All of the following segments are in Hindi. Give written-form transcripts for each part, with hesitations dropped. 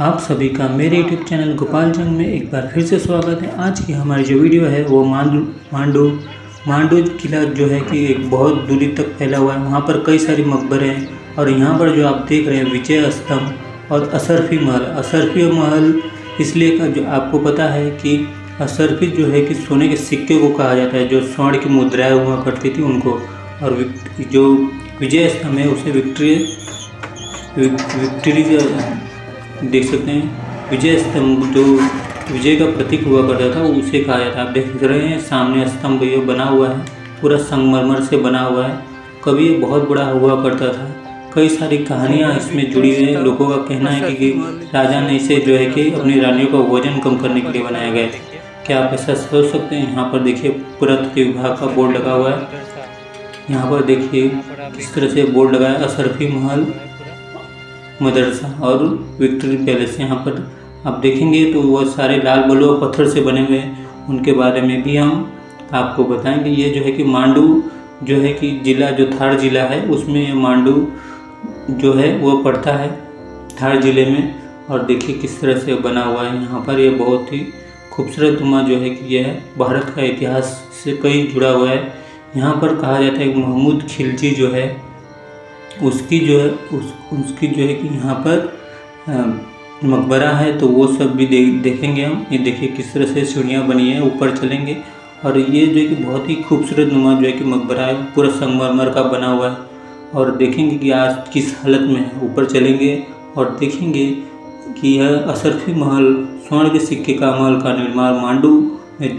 आप सभी का मेरे YouTube चैनल गोपाल जंग में एक बार फिर से स्वागत है। आज की हमारी जो वीडियो है वो मांडू किला जो है कि एक बहुत दूरी तक फैला हुआ है। वहाँ पर कई सारे मकबरे हैं और यहाँ पर जो आप देख रहे हैं विजय स्तंभ और अशरफी महल। अशरफी महल इसलिए का जो आपको पता है कि अशरफी जो है कि सोने के सिक्के को कहा जाता है, जो स्वर्ण की मुद्राएं हुआ करती थी उनको। और जो विजय स्तंभ है उसे विक्ट्री देख सकते हैं। विजय स्तंभ जो विजय का प्रतीक हुआ करता था उसे कहा जाता है। आप देख रहे हैं सामने स्तंभ ये बना हुआ है, पूरा संगमरमर से बना हुआ है। कभी ये बहुत बड़ा हुआ करता था। कई सारी कहानियाँ इसमें जुड़ी हुई हैं। लोगों का कहना है कि राजा ने इसे जो है कि अपनी रानियों का वजन कम करने के लिए बनाया गया है। क्या आप ऐसा सोच सकते हैं? यहाँ पर देखिए पुरातत्व विभाग का बोर्ड लगा हुआ है। यहाँ पर देखिए किस तरह से बोर्ड लगा है, अशरफी महल मदरसा और विक्ट्री पैलेस। यहाँ पर आप देखेंगे तो वह सारे लाल बलुआ पत्थर से बने हुए हैं। उनके बारे में भी हम आपको बताएंगे। ये जो है कि मांडू जो है कि जिला जो थार जिला है उसमें मांडू जो है वो पड़ता है थार जिले में। और देखिए किस तरह से बना हुआ है। यहाँ पर ये बहुत ही खूबसूरत नुमा जो है कि यह भारत का इतिहास से कई जुड़ा हुआ है। यहाँ पर कहा जाता है कि महमूद खिलजी जो है उसकी जो है कि यहाँ पर मकबरा है, तो वो सब भी देखेंगे हम। ये देखिए किस तरह से सीढ़ियाँ बनी है, ऊपर चलेंगे। और ये जो है कि बहुत ही खूबसूरत नुमा जो है कि मकबरा है, पूरा संगमरमर का बना हुआ है। और देखेंगे कि आज किस हालत में है। ऊपर चलेंगे और देखेंगे कि यह अशरफी महल स्वर्ण के सिक्के का महल का निर्माण मांडू में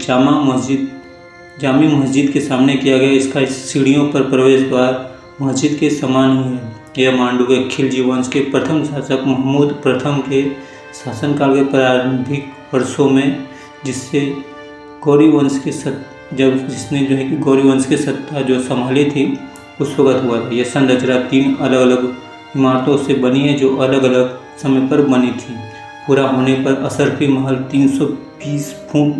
जामी मस्जिद के सामने किया गया। इसका सीढ़ियों पर प्रवेश द्वार मस्जिद के समान ही है। यह मांडू के खिलजी वंश के प्रथम शासक महमूद प्रथम के शासनकाल के प्रारंभिक वर्षों में जिसने जो है कि गौरी वंश की सत्ता जो संभाली थी उस वक्त हुआ था। यह संरचना 3 अलग अलग इमारतों से बनी है जो अलग अलग समय पर बनी थी। पूरा होने पर अशरफी महल 320 फुट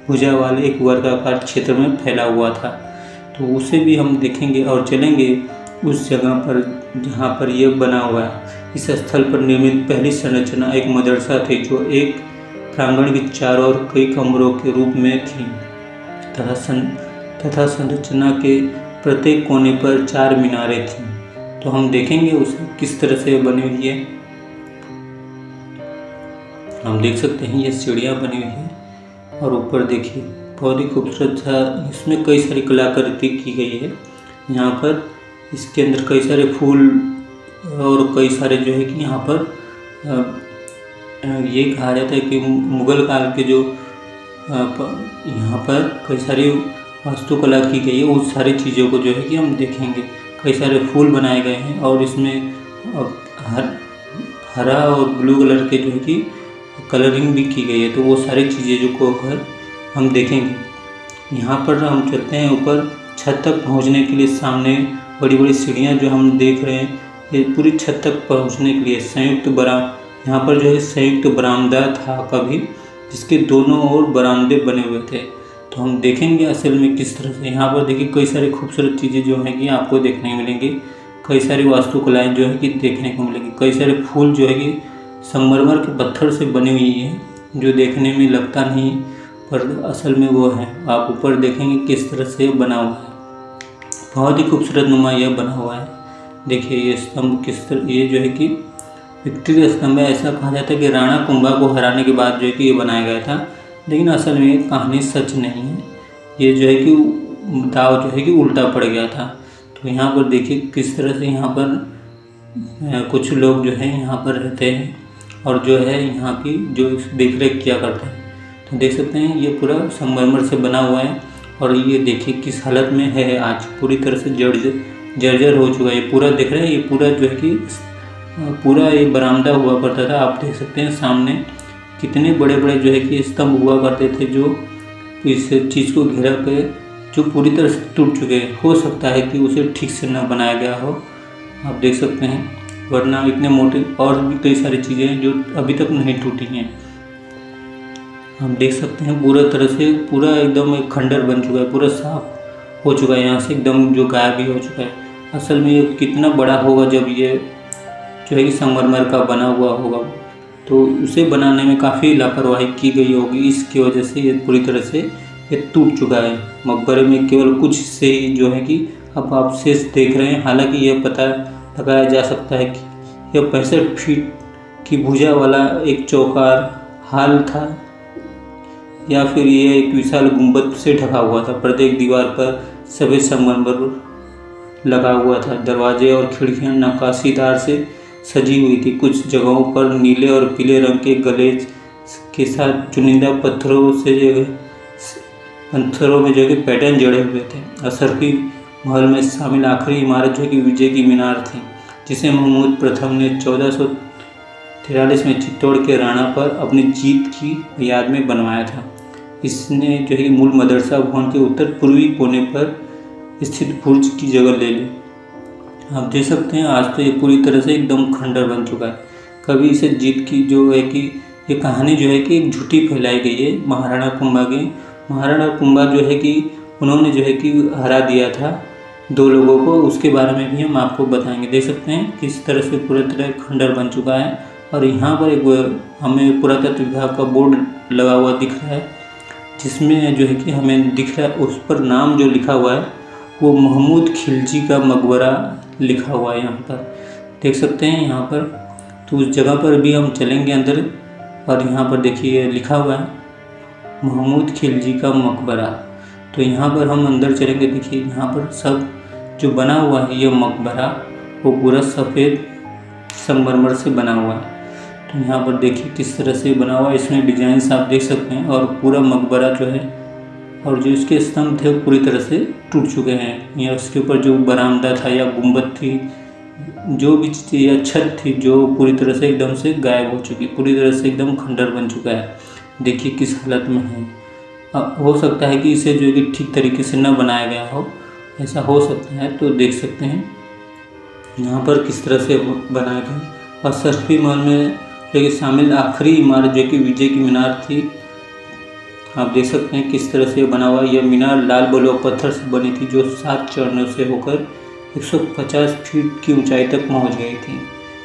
भुजा वाले एक वर्गाकार क्षेत्र में फैला हुआ था। तो उसे भी हम देखेंगे और चलेंगे उस जगह पर जहाँ पर यह बना हुआ है। इस स्थल पर निर्मित पहली संरचना एक मदरसा थी जो एक प्रांगण के चारों ओर कई कमरों के रूप में थी तथा संरचना के प्रत्येक कोने पर 4 मीनारें थीं। तो हम देखेंगे उसे किस तरह से बनी हुई है। हम देख सकते हैं ये सीढ़ियाँ बनी हुई है और ऊपर देखिए बहुत ही खूबसूरत था। इसमें कई सारी कलाकृति की गई है। यहाँ पर इसके अंदर कई सारे फूल और कई सारे जो है कि यहाँ पर ये कहा जाता है कि मुग़ल काल के जो यहाँ पर कई सारी वास्तुकला की गई है उस सारी चीज़ों को जो है कि हम देखेंगे। कई सारे फूल बनाए गए हैं और इसमें हरा और ब्लू कलर के जो है कि कलरिंग भी की गई है। तो वो सारी चीज़ें जो को हम देखेंगे। यहाँ पर हम चलते हैं ऊपर छत तक पहुँचने के लिए। सामने बड़ी बड़ी सीढ़ियाँ जो हम देख रहे हैं ये पूरी छत तक पहुँचने के लिए यहाँ पर जो है संयुक्त बरामदा था कभी, जिसके दोनों ओर बरामदे बने हुए थे। तो हम देखेंगे असल में किस तरह से। यहाँ पर देखिए कई सारी खूबसूरत चीज़ें जो हैं कि आपको देखने को मिलेंगी। कई सारी वास्तुकलाएँ जो है कि देखने को मिलेंगी। कई सारे फूल जो है कि संगमरमर के पत्थर से बनी हुई है जो देखने में लगता नहीं पर असल में वो है। आप ऊपर देखेंगे किस तरह से बना हुआ है। बहुत ही खूबसूरत नुमा यह बना हुआ है। देखिए ये स्तंभ किस तरह, ये जो है कि विक्ट्री स्तंभ है। ऐसा कहा जाता है कि राणा कुंभा को हराने के बाद जो है कि ये बनाया गया था, लेकिन असल में ये कहानी सच नहीं है। ये जो है कि दाव जो है कि उल्टा पड़ गया था। तो यहाँ पर देखिए किस तरह से यहाँ पर कुछ लोग जो है यहाँ पर रहते हैं और जो है यहाँ की जो देख रेख किया करते हैं। तो देख सकते हैं ये पूरा संगमरमर से बना हुआ है और ये देखिए किस हालत में है। आज पूरी तरह से जर्जर हो चुका है। ये पूरा देख रहे हैं, ये पूरा जो है कि पूरा ये बरामदा हुआ करता था। आप देख सकते हैं सामने कितने बड़े बड़े जो है कि स्तंभ हुआ करते थे जो इस चीज़ को घेरा पे जो पूरी तरह से टूट चुके हैं। हो सकता है कि उसे ठीक से न बनाया गया हो। आप देख सकते हैं, वरना इतने मोटे और भी कई सारी चीज़ें हैं जो अभी तक नहीं टूटी हैं। हम देख सकते हैं पूरा तरह से पूरा एकदम एक खंडर बन चुका है, पूरा साफ हो चुका है। यहाँ से एकदम जो गायब भी हो चुका है। असल में ये कितना बड़ा होगा जब ये जो है कि संगमरमर का बना हुआ होगा। तो उसे बनाने में काफ़ी लापरवाही की गई होगी, इसकी वजह से ये पूरी तरह से ये टूट चुका है। मकबरे में केवल कुछ हिस्से ही जो है कि अब आप शेष देख रहे हैं। हालांकि यह पता लगाया जा सकता है कि यह 65 फीट की भुजा वाला एक चौकार हाल था या फिर यह एक विशाल गुंबद से ढका हुआ था। प्रत्येक दीवार पर सफ़ेद संगमरमर लगा हुआ था। दरवाजे और खिड़कियां नक्काशीदार से सजी हुई थी। कुछ जगहों पर नीले और पीले रंग के गलेज के साथ चुनिंदा पत्थरों में जो कि पैटर्न जड़े हुए थे। अशरफी महल में शामिल आखिरी इमारत जो कि विजय की मीनार थी, जिसे महमूद प्रथम ने 1443 में चित्तौड़ के राणा पर अपनी जीत की याद में बनवाया था। इसने जो है मूल मदरसा भवन के उत्तर पूर्वी कोने पर स्थित बुर्ज की जगह ले ली। आप देख सकते हैं आज तो ये पूरी तरह से एकदम खंडर बन चुका है। कभी इसे जीत की जो है कि ये कहानी जो है कि एक झूठी फैलाई गई है महाराणा कुंभा की। महाराणा कुंभा जो है कि उन्होंने जो है कि हरा दिया था 2 लोगों को, उसके बारे में भी हम आपको बताएंगे। देख सकते हैं किस तरह से पूरी तरह खंडर बन चुका है। और यहाँ पर एक हमें पुरातत्व विभाग का बोर्ड लगा हुआ दिख रहा है, जिसमें जो है कि हमें दिख रहा है उस पर नाम जो लिखा हुआ है वो महमूद खिलजी का मकबरा लिखा हुआ है। यहाँ पर देख सकते हैं यहाँ पर, तो उस जगह पर भी हम चलेंगे अंदर। और यहाँ पर देखिए लिखा हुआ है महमूद खिलजी का मकबरा। तो यहाँ पर हम अंदर चलेंगे। देखिए यहाँ पर सब जो बना हुआ है ये मकबरा वो पूरा सफ़ेद संगमरमर से बना हुआ है। तो यहाँ पर देखिए किस तरह से बना हुआ है, इसमें डिजाइन आप देख सकते हैं। और पूरा मकबरा जो है और जो इसके स्तंभ थे वो पूरी तरह से टूट चुके हैं। या उसके ऊपर जो बरामदा था या गुंबद थी, जो भी चीज़ या छत थी, जो पूरी तरह से एकदम से गायब हो चुकी, पूरी तरह से एकदम खंडर बन चुका है। देखिए किस हालत में है। हो सकता है कि इसे जो है कि ठीक तरीके से न बनाया गया हो, ऐसा हो सकता है। तो देख सकते हैं यहाँ पर किस तरह से बनाया गया। और अशरफी महल में जो कि शामिल आखिरी इमारत जो कि विजय की मीनार थी, आप देख सकते हैं किस तरह से बना हुआ। यह मीनार लाल बलुआ पत्थर से बनी थी, जो 7 चरणों से होकर 150 फीट की ऊंचाई तक पहुंच गई थी।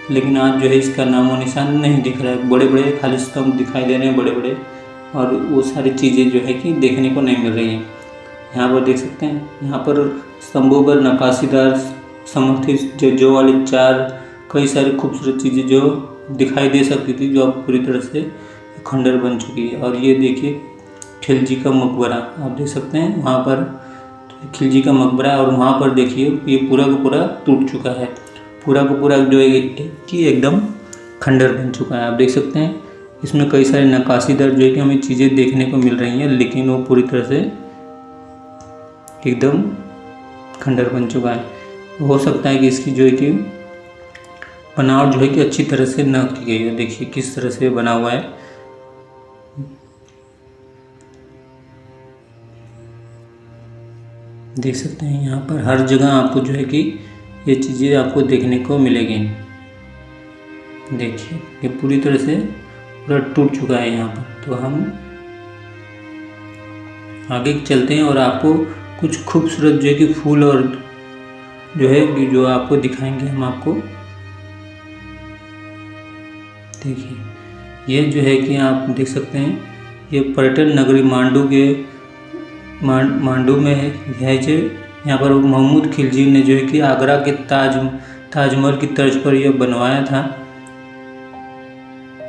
लेकिन आज जो है इसका नामो निशान नहीं दिख रहा है। बड़े बड़े खाली स्तंभ दिखाई दे रहे हैं, बड़े बड़े, और वो सारी चीज़ें जो है कि देखने को नहीं मिल रही हैं। यहाँ पर देख सकते हैं, यहाँ पर स्तंभों पर नक्काशीदार समर्थित जो वाली 4 कई सारी खूबसूरत चीज़ें जो दिखाई दे सकती थी, जो अब पूरी तरह से खंडर बन चुकी है। और ये देखिए खिलजी का मकबरा आप देख सकते हैं, वहाँ पर खिलजी का मकबरा। और वहाँ पर देखिए ये पूरा का पूरा टूट चुका है, पूरा का पूरा जो है कि एकदम खंडर बन चुका है। आप देख सकते हैं इसमें कई सारे नक्काशीदार जो है कि हमें चीज़ें देखने को मिल रही हैं, लेकिन वो पूरी तरह से एकदम खंडर बन चुका है। हो सकता है कि इसकी जो है कि बनावट जो है कि अच्छी तरह से न की गई है। देखिए किस तरह से बना हुआ है। देख सकते हैं यहाँ पर हर जगह आपको जो है कि ये चीज़ें आपको देखने को मिलेगी। देखिए ये पूरी तरह से पूरा टूट चुका है यहाँ पर। तो हम आगे चलते हैं और आपको कुछ खूबसूरत जो है कि फूल और जो है कि जो आपको दिखाएंगे हम आपको। देखिए ये जो है कि आप देख सकते हैं ये पर्यटन नगरी मांडू में है जो यहाँ पर महमूद खिलजी ने जो है कि आगरा के ताजमहल की तर्ज पर यह बनवाया था।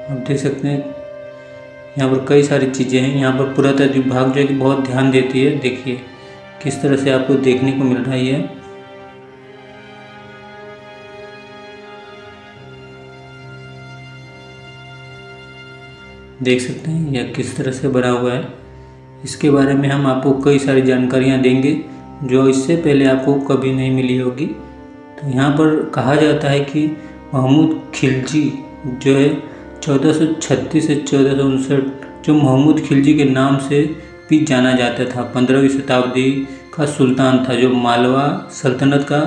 आप देख सकते हैं यहाँ पर कई सारी चीज़ें हैं। यहाँ पर पुरातत्व विभाग जो है कि बहुत ध्यान देती है। देखिए किस तरह से आपको देखने को मिल रहा है। ये देख सकते हैं यह किस तरह से बना हुआ है। इसके बारे में हम आपको कई सारी जानकारियाँ देंगे जो इससे पहले आपको कभी नहीं मिली होगी। तो यहाँ पर कहा जाता है कि महमूद खिलजी जो है 1436 से 1459 जो महमूद खिलजी के नाम से भी जाना जाता था, 15वीं शताब्दी का सुल्तान था, जो मालवा सल्तनत का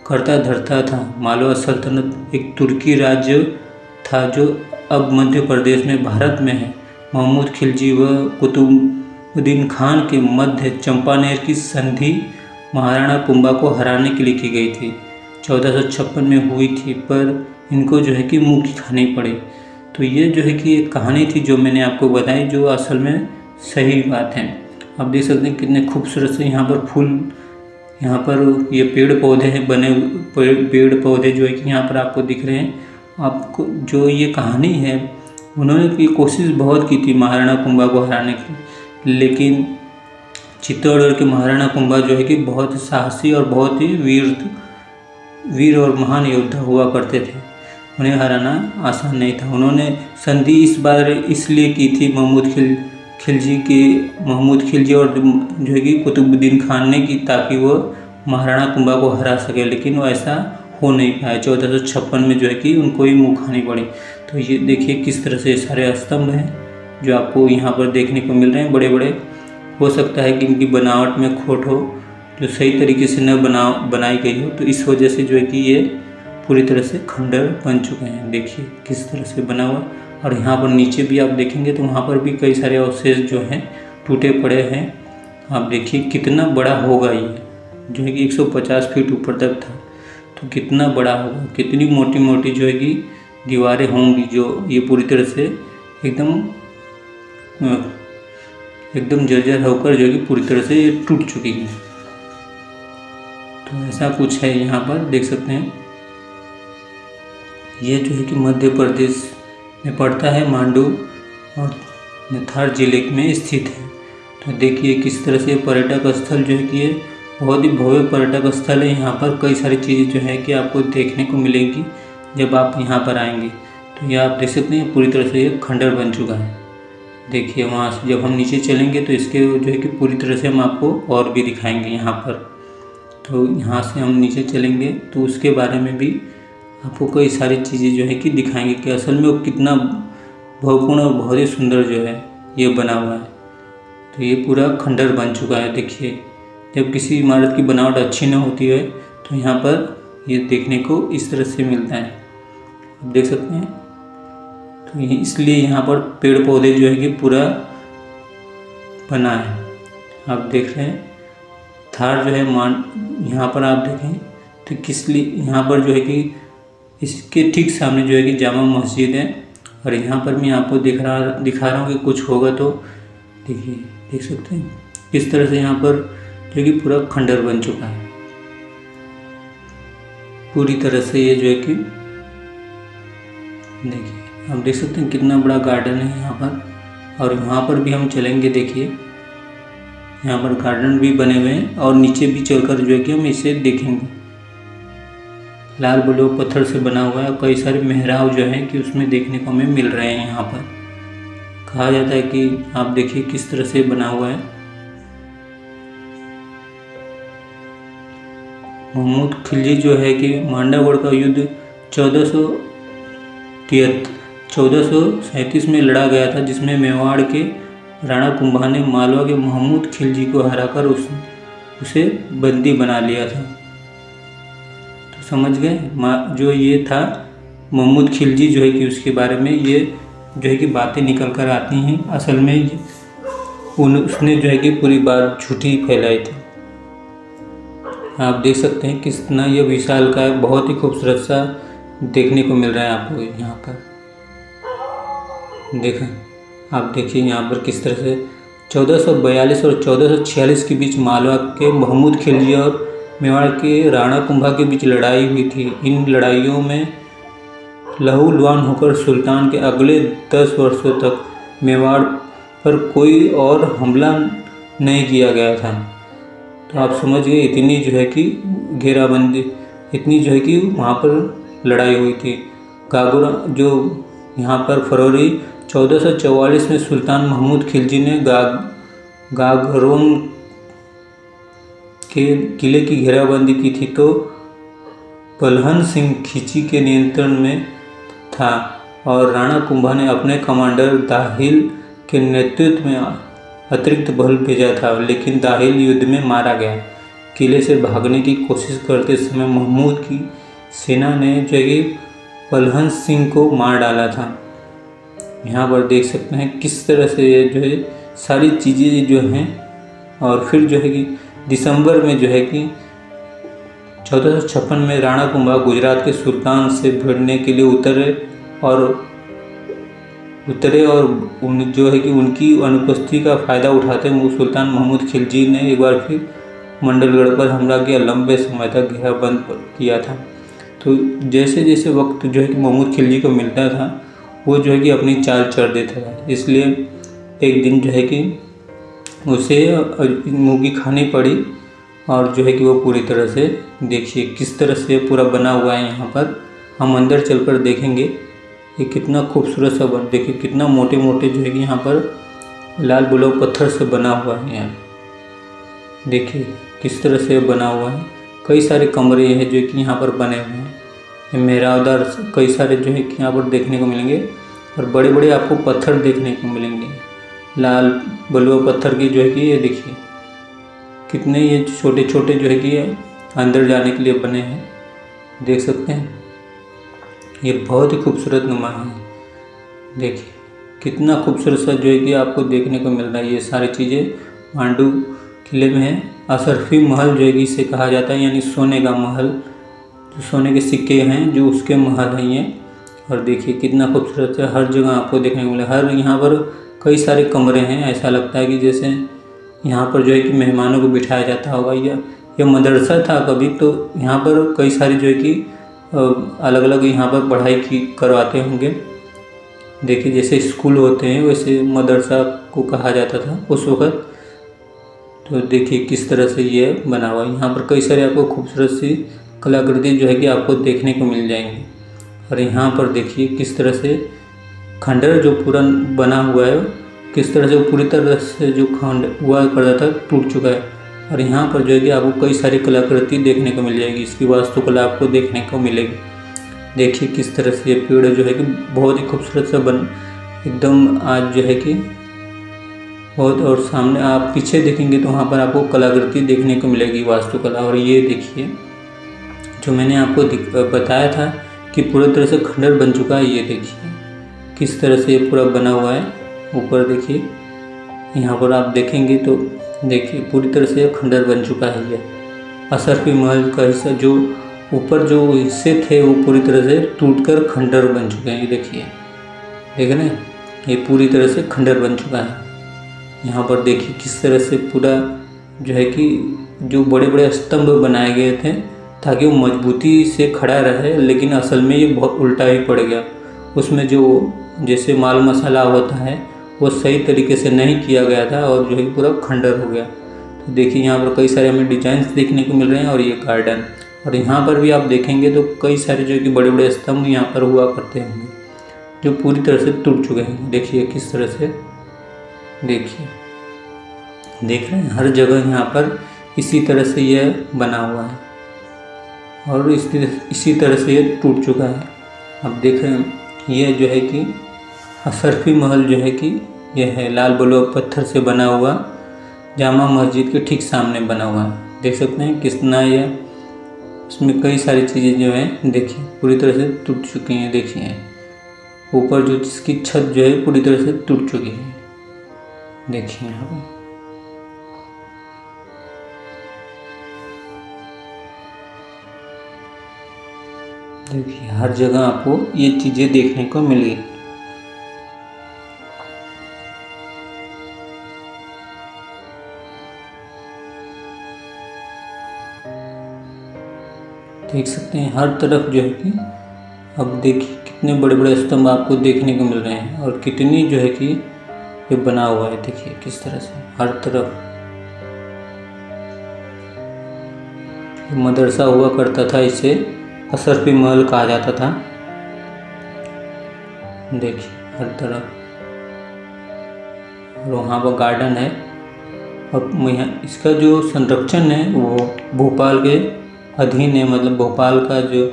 कर्ता धर्ता था। मालवा सल्तनत एक तुर्की राज्य था जो अब मध्य प्रदेश में भारत में है। महमूद खिलजी व कुतुबुद्दीन खान के मध्य चंपानेर की संधि महाराणा कुंभा को हराने के लिए की गई थी, 1456 में हुई थी, पर इनको जो है कि मुँह की खानी पड़ी। तो ये जो है कि एक कहानी थी जो मैंने आपको बताई, जो असल में सही बात है। आप देख सकते हैं कितने खूबसूरत से यहाँ पर फूल, यहाँ पर ये पेड़ पौधे हैं बने, पेड़ पौधे जो है कि यहाँ पर आपको दिख रहे हैं। आपको जो ये कहानी है, उन्होंने की कोशिश बहुत की थी महाराणा कुंभा को हराने की, लेकिन चित्तौड़गढ़ के महाराणा कुंभा जो है कि बहुत साहसी और बहुत ही वीर और महान योद्धा हुआ करते थे। उन्हें हराना आसान नहीं था। उन्होंने संधि इस बार इसलिए की थी महमूद खिलजी और जो है कि कुतुबुद्दीन खान ने की, ताकि वो महाराणा कुंभा को हरा सके, लेकिन वो ऐसा हो नहीं पाया। 1456 में जो है कि उनको ही मुँह खानी पड़ी। तो ये देखिए किस तरह से सारे स्तंभ हैं जो आपको यहाँ पर देखने को मिल रहे हैं, बड़े बड़े। हो सकता है कि इनकी बनावट में खोट हो, जो सही तरीके से न बनाई गई हो, तो इस वजह से जो है कि ये पूरी तरह से खंडर बन चुके हैं। देखिए किस तरह से बना हुआ। और यहाँ पर नीचे भी आप देखेंगे तो वहाँ पर भी कई सारे अवशेष जो हैं टूटे पड़े हैं। आप देखिए कितना बड़ा होगा ये, जो है कि 150 फीट ऊपर तक था, तो कितना बड़ा होगा, कितनी मोटी मोटी जो है कि दीवारें होंगी, जो ये पूरी तरह से एकदम जर्जर होकर जो है कि पूरी तरह से ये टूट चुकी है। तो ऐसा कुछ है यहाँ पर देख सकते हैं। ये जो है कि मध्य प्रदेश में पड़ता है, मांडू और निथार जिले में स्थित है। तो देखिए किस तरह से पर्यटक स्थल जो है कि ये बहुत ही भव्य पर्यटक स्थल है। यहाँ पर कई सारी चीज़ें जो है कि आपको देखने को मिलेंगी जब आप यहाँ पर आएंगे। तो ये आप देख सकते हैं पूरी तरह से ये खंडर बन चुका है। देखिए वहाँ से जब हम नीचे चलेंगे तो इसके जो है कि पूरी तरह से हम आपको और भी दिखाएंगे यहाँ पर। तो यहाँ से हम नीचे चलेंगे तो उसके बारे में भी आपको कई सारी चीज़ें जो है कि दिखाएंगे कि असल में वो कितना भावपूर्ण और बहुत ही सुंदर जो है ये बना हुआ है। तो ये पूरा खंडर बन चुका है। देखिए जब किसी इमारत की बनावट अच्छी न होती है तो यहाँ पर ये देखने को इस तरह से मिलता है, आप देख सकते हैं। तो इसलिए यहाँ पर पेड़ पौधे जो है कि पूरा बना है, आप देख रहे हैं। थार जो है यहाँ पर आप देखें तो किस लिए यहाँ पर जो है कि इसके ठीक सामने जो है कि जामा मस्जिद है। और यहाँ पर मैं आपको दिखा रहा हूँ कि कुछ होगा तो देखिए, देख सकते हैं किस तरह से यहाँ पर जो कि पूरा खंडर बन चुका है पूरी तरह से। ये जो है कि देखिए आप देख सकते हैं कितना बड़ा गार्डन है यहाँ पर। और वहाँ पर भी हम चलेंगे, देखिए यहाँ पर गार्डन भी बने हुए हैं और नीचे भी चलकर जो है कि हम इसे देखेंगे। लाल बलुआ पत्थर से बना हुआ है और कई सारे मेहराब जो हैं कि उसमें देखने को हमें मिल रहे हैं। यहाँ पर कहा जाता है कि आप देखिए किस तरह से बना हुआ है। महमूद खिलजी जो है कि मांडवगढ़ का युद्ध 1437 में लड़ा गया था, जिसमें मेवाड़ के राणा कुंभा ने मालवा के महमूद खिलजी को हराकर उसे बंदी बना लिया था। तो समझ गए, जो ये था महमूद खिलजी जो है कि उसके बारे में ये जो है कि बातें निकल कर आती हैं। असल में उसने जो है कि पूरी बात झूठी फैलाई थी। आप देख सकते हैं कितना ये विशाल का है, बहुत ही खूबसूरत सा देखने को मिल रहा है आपको यहाँ पर। देखें आप देखिए यहाँ पर किस तरह से 1442 और 1446 के बीच मालवा के महमूद खिलजी और मेवाड़ के राणा कुंभा के बीच लड़ाई हुई थी। इन लड़ाइयों में लहूलुहान होकर सुल्तान के अगले 10 वर्षों तक मेवाड़ पर कोई और हमला नहीं किया गया था। तो आप समझ गए इतनी जो है कि घेराबंदी, इतनी जो है कि वहाँ पर लड़ाई हुई थी। गागुरा जो यहाँ पर फरवरी 1444 में सुल्तान महमूद खिलजी ने गागरोन के किले की घेराबंदी की थी, तो बलहन सिंह खिची के नियंत्रण में था और राणा कुंभा ने अपने कमांडर दाहिल के नेतृत्व में अतिरिक्त बल भेजा था, लेकिन दाहिल युद्ध में मारा गया। किले से भागने की कोशिश करते समय महमूद की सेना ने जो है बलहन सिंह को मार डाला था। यहाँ पर देख सकते हैं किस तरह से ये जो है सारी चीज़ें जो हैं। और फिर जो है कि दिसंबर में जो है कि 1456 में राणा कुंभा गुजरात के सुल्तान से भिड़ने के लिए उतरे और उतरे और जो है कि उनकी अनुपस्थिति का फ़ायदा उठाते हुए सुल्तान महमूद खिलजी ने एक बार फिर मंडलगढ़ पर हमला किया, लंबे समय तक घेराबंद किया था। तो जैसे जैसे वक्त जो है कि महमूद खिलजी को मिलता था वो जो है कि अपनी चाल चढ़ देता था। इसलिए एक दिन जो है कि उसे मुर्गी खानी पड़ी और जो है कि वो पूरी तरह से देखिए किस तरह से पूरा बना हुआ है। यहाँ पर हम अंदर चलकर देखेंगे ये कितना खूबसूरत सा बन, देखिए कितना मोटे मोटे जो है कि यहाँ पर लाल ब्लॉक पत्थर से बना हुआ है। यहाँ देखिए किस तरह से बना हुआ है। कई सारे कमरे हैं जो कि यहाँ पर बने हुए हैं, मेहराबदार कई सारे जो है कि यहाँ पर देखने को मिलेंगे और बड़े बड़े आपको पत्थर देखने को मिलेंगे, लाल बलुआ पत्थर की जो है कि ये देखिए कितने ये छोटे छोटे जो है कि अंदर जाने के लिए बने हैं, देख सकते हैं। ये बहुत ही खूबसूरत नुमा है, देखिए कितना खूबसूरत सा जो है कि आपको देखने को मिल रहा है। ये सारी चीज़ें मांडू किले में है। अशरफी महल जो है कि इसे कहा जाता है, यानी सोने का महल, जो सोने के सिक्के हैं जो उसके महल हैं ये। और देखिए कितना खूबसूरत है, हर जगह आपको देखने को मिले। हर यहाँ पर कई सारे कमरे हैं, ऐसा लगता है कि जैसे यहाँ पर जो है कि मेहमानों को बिठाया जाता होगा। यह मदरसा था कभी, तो यहाँ पर कई सारी जो है कि अलग अलग यहाँ पर पढ़ाई की करवाते होंगे। देखिए जैसे स्कूल होते हैं वैसे मदरसा को कहा जाता था उस वक़्त। तो देखिए किस तरह से ये बना हुआ है। यहाँ पर कई सारे आपको खूबसूरत सी कलाकृति जो है कि आपको देखने को मिल जाएंगी। और यहाँ पर देखिए किस तरह से खंडर जो पूरा बना हुआ है, किस तरह से वो पूरी तरह से जो खंड हुआ करता था टूट चुका है। और यहाँ पर जो है कि आपको कई सारी कलाकृति देखने को मिल जाएगी, इसकी वास्तुकला आपको देखने को मिलेगी। देखिए किस तरह से ये पेड़ जो है कि बहुत ही खूबसूरत सा बन एकदम आज जो है कि बहुत। और सामने आप पीछे देखेंगे तो वहाँ पर आपको कलाकृति देखने को मिलेगी, वास्तुकला। और ये देखिए जो मैंने आपको बताया था कि पूरी तरह से खंडर बन चुका है, ये देखिए किस तरह से ये पूरा बना हुआ है। ऊपर देखिए यहाँ पर आप देखेंगे तो देखिए पूरी तरह से खंडर बन चुका है। ये अशरफी महल का हिस्सा जो ऊपर जो हिस्से थे वो पूरी तरह से टूटकर खंडर बन चुके हैं। ये देखिए, देख रहे हैं, ये पूरी तरह से खंडर बन चुका है। यहाँ पर देखिए किस तरह से पूरा जो है कि जो बड़े बड़े स्तंभ बनाए गए थे ताकि वो मजबूती से खड़ा रहे, लेकिन असल में ये बहुत उल्टा ही पड़ गया। उसमें जो जैसे माल मसाला होता है वो सही तरीके से नहीं किया गया था और जो है पूरा खंडर हो गया। तो देखिए यहाँ पर कई सारे हमें डिजाइन्स देखने को मिल रहे हैं। और ये गार्डन, और यहाँ पर भी आप देखेंगे तो कई सारे जो कि बड़े बड़े स्तंभ यहाँ पर हुआ करते होंगे जो पूरी तरह से टूट चुके हैं। देखिए किस तरह से, देखिए देख रहे हैं हर जगह यहाँ पर इसी तरह से यह बना हुआ है और इसी तरह से ये टूट चुका है। अब देख रहे हैं ये जो है कि अशरफी महल जो है कि यह है लाल ब्लॉक पत्थर से बना हुआ, जामा मस्जिद के ठीक सामने बना हुआ है। देख सकते हैं कितना यह, इसमें कई सारी चीज़ें जो हैं देखिए पूरी तरह से टूट चुकी हैं। देखिए ऊपर जो जिसकी छत जो है पूरी तरह से टूट चुकी है। देखिए यहाँ पर देखिए हर जगह आपको ये चीज़ें देखने को मिली। देख सकते हैं हर तरफ जो है कि अब देखिए कितने बड़े बड़े स्तंभ आपको देखने को मिल रहे हैं और कितनी जो है कि ये बना हुआ है। देखिए किस तरह से हर तरफ मदरसा हुआ करता था, इसे अशरफी महल कहा जाता था। देखिए हर तरफ, और वहाँ पर गार्डन है। और इसका जो संरक्षण है वो भोपाल के अधीन है, मतलब भोपाल का जो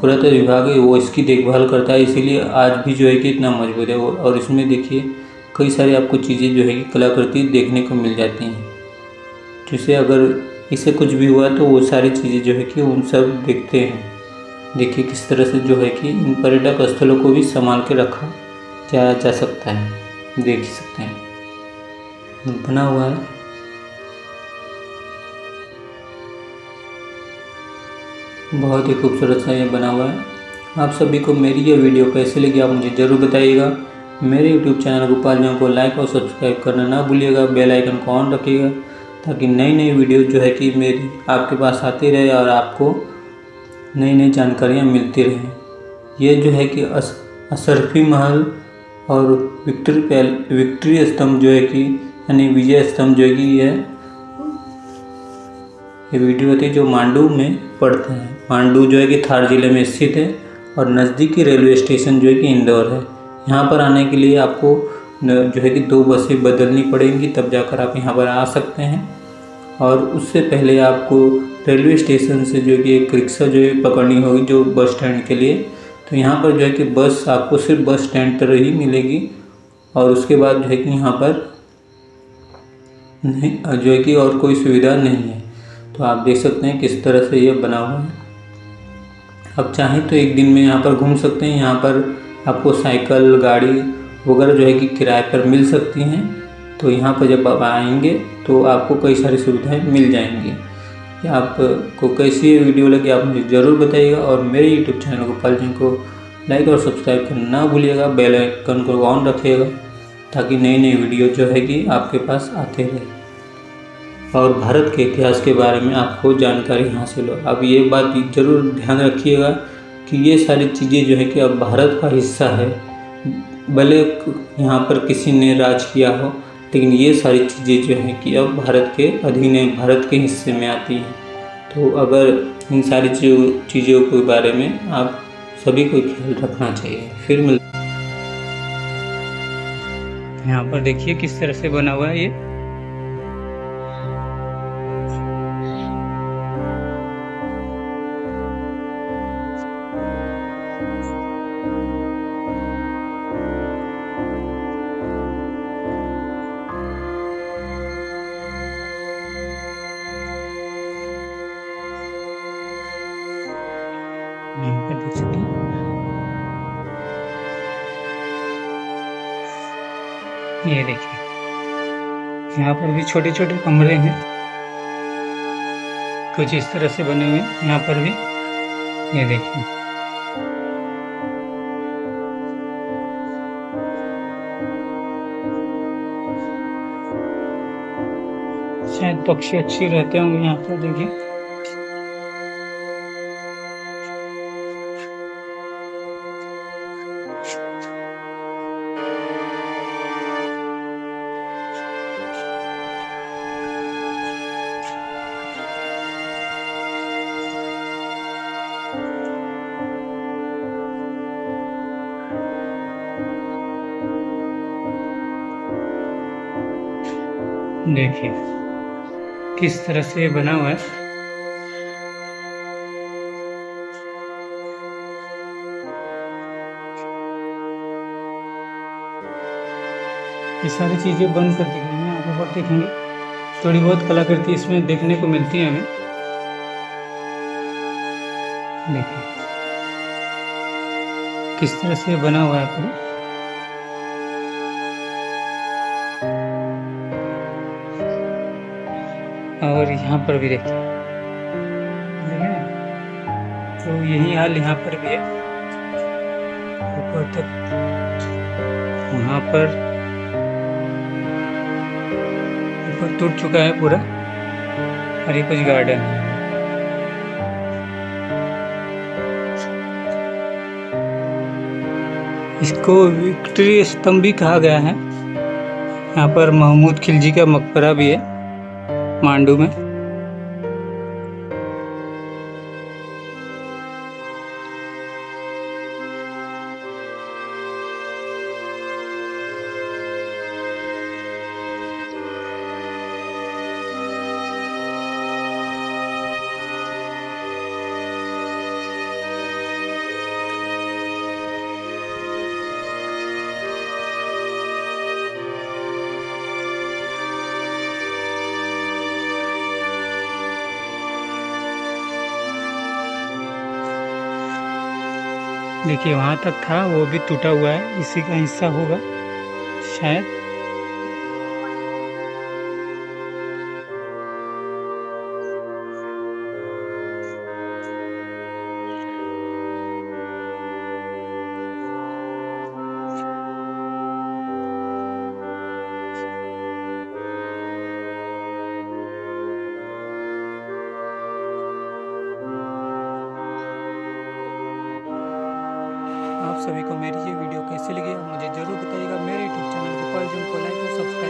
पुरातत्व विभाग है वो इसकी देखभाल करता है, इसीलिए आज भी जो है कि इतना मजबूत है। और इसमें देखिए कई सारी आपको चीज़ें जो है कि कलाकृति देखने को मिल जाती हैं, जिससे अगर इसे कुछ भी हुआ तो वो सारी चीज़ें जो है कि उन सब देखते हैं। देखिए किस तरह से जो है कि इन पर्यटक स्थलों को भी संभाल के रखा जा सकता है, देख सकते हैं बना हुआ है। बहुत ही खूबसूरत सा ये बना हुआ है। आप सभी को मेरी ये वीडियो कैसे लगी आप मुझे ज़रूर बताइएगा। मेरे यूट्यूब चैनल गोपाल जी को लाइक और सब्सक्राइब करना ना भूलिएगा। बेल आइकन को ऑन रखिएगा ताकि नई नई वीडियो जो है कि मेरी आपके पास आती रहे और आपको नई नई जानकारियाँ मिलती रहें। ये जो है कि अशरफी महल और विक्ट्री स्तंभ जो है कि यानी विजय स्तंभ जो है कि ये वीडियो होती है जो मांडू में पड़ते हैं। मांडू जो है कि थार जिले में स्थित है और नज़दीकी रेलवे स्टेशन जो है कि इंदौर है। यहाँ पर आने के लिए आपको जो है कि 2 बसें बदलनी पड़ेंगी, तब जाकर आप यहाँ पर आ सकते हैं। और उससे पहले आपको रेलवे स्टेशन से जो है कि एक रिक्शा जो है पकड़नी होगी जो बस स्टैंड के लिए। तो यहाँ पर जो है कि बस आपको सिर्फ बस स्टैंड पर ही मिलेगी और उसके बाद जो है कि यहाँ पर नहीं जो है कि और कोई सुविधा नहीं है। तो आप देख सकते हैं किस तरह से ये बना हुआ है। आप चाहें तो एक दिन में यहाँ पर घूम सकते हैं। यहाँ पर आपको साइकिल गाड़ी वगैरह जो है कि किराए पर मिल सकती हैं। तो यहाँ पर जब आप आएंगे तो आपको कई सारी सुविधाएं मिल जाएंगी। आपको कैसी ये वीडियो लगी आप मुझे ज़रूर बताइएगा और मेरे यूट्यूब चैनल गोपाल जी को लाइक और सब्सक्राइब करना ना भूलिएगा। बेल आइकन को ऑन रखिएगा ताकि नई नई वीडियो जो है कि आपके पास आते रहे और भारत के इतिहास के बारे में आपको जानकारी हासिल हो। अब ये बात ज़रूर ध्यान रखिएगा कि ये सारी चीज़ें जो है कि अब भारत का हिस्सा है। भले यहाँ पर किसी ने राज किया हो, लेकिन ये सारी चीज़ें जो हैं कि अब भारत के अधीन है, भारत के हिस्से में आती हैं। तो अगर इन सारी चीज़ों के बारे में आप सभी को ख्याल रखना चाहिए। फिर यहाँ पर देखिए किस तरह से बना हुआ है ये। देख सकते हैं ये देखिए, यहाँ पर भी छोटे छोटे कमरे हैं कुछ इस तरह से बने हुए हैं। यहाँ पर भी ये देखिए, शायद पक्षी अच्छी रहते होंगे यहाँ पर। देखिए देखिए किस तरह से बना हुआ है। ये सारी चीज़ें बंद कर दी गई हैं। आप ऊपर देखेंगे थोड़ी बहुत कलाकृति इसमें देखने को मिलती है हमें। देखिए किस तरह से बना हुआ है पूरा। और यहाँ पर भी देखिए, तो यही हाल यहाँ पर भी है। ऊपर तक वहाँ पर ऊपर टूट चुका है पूरा और ये कुछ गार्डन है। इसको विक्ट्री स्तंभ भी कहा गया है। यहाँ पर महमूद खिलजी का मकबरा भी है मांडू में। देखिए वहाँ तक था, वो भी टूटा हुआ है, इसी का हिस्सा होगा शायद। सभी को मेरी ये वीडियो कैसी लगी आप मुझे ज़रूर बताइएगा। मेरे यूट्यूब चैनल गोपाल जी को लाइक और सब्सक्राइब